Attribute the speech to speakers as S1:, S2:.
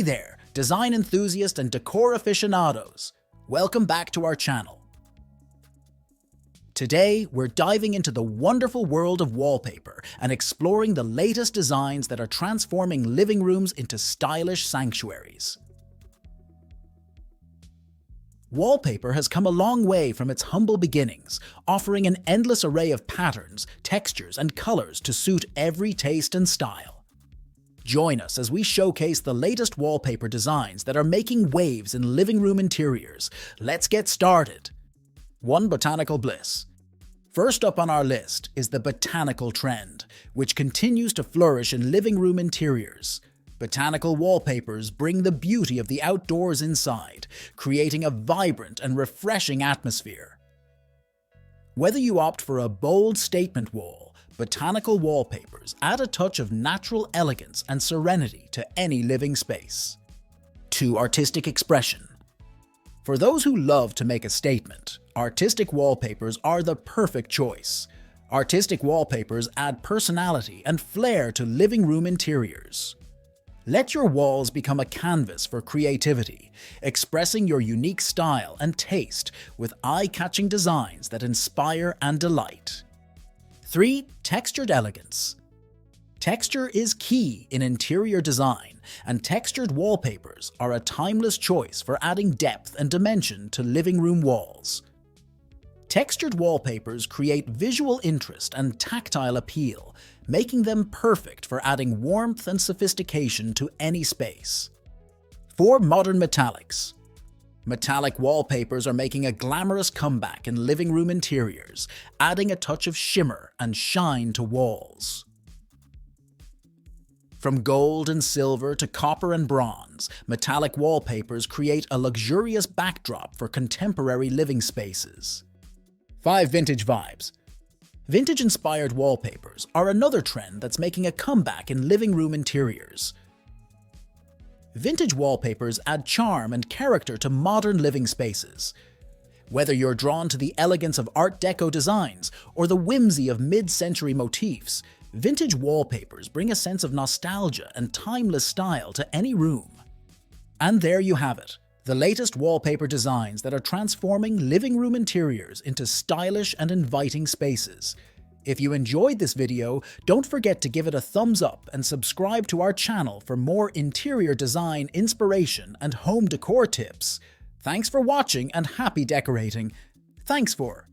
S1: there, design enthusiasts and decor aficionados. Welcome back to our channel. Today, we're diving into the wonderful world of wallpaper and exploring the latest designs that are transforming living rooms into stylish sanctuaries. Wallpaper has come a long way from its humble beginnings, offering an endless array of patterns, textures, and colors to suit every taste and style. Join us as we showcase the latest wallpaper designs that are making waves in living room interiors. Let's get started. 1. Botanical Bliss. First up on our list is the botanical trend, which continues to flourish in living room interiors. Botanical wallpapers bring the beauty of the outdoors inside, creating a vibrant and refreshing atmosphere. Whether you opt for a bold statement wall, botanical wallpapers add a touch of natural elegance and serenity to any living space. 2. Artistic expression. For those who love to make a statement, artistic wallpapers are the perfect choice. Artistic wallpapers add personality and flair to living room interiors. Let your walls become a canvas for creativity, expressing your unique style and taste with eye-catching designs that inspire and delight. 3. Textured elegance. Texture is key in interior design, and textured wallpapers are a timeless choice for adding depth and dimension to living room walls. Textured wallpapers create visual interest and tactile appeal, making them perfect for adding warmth and sophistication to any space. 4. Modern metallics. Metallic wallpapers are making a glamorous comeback in living room interiors, adding a touch of shimmer and shine to walls. From gold and silver to copper and bronze, metallic wallpapers create a luxurious backdrop for contemporary living spaces. 5. Vintage vibes. Vintage-inspired wallpapers are another trend that's making a comeback in living room interiors. Vintage wallpapers add charm and character to modern living spaces. Whether you're drawn to the elegance of Art Deco designs or the whimsy of mid-century motifs, vintage wallpapers bring a sense of nostalgia and timeless style to any room. And there you have it, the latest wallpaper designs that are transforming living room interiors into stylish and inviting spaces. If you enjoyed this video, don't forget to give it a thumbs up and subscribe to our channel for more interior design inspiration and home decor tips. Thanks for watching and happy decorating. Thanks for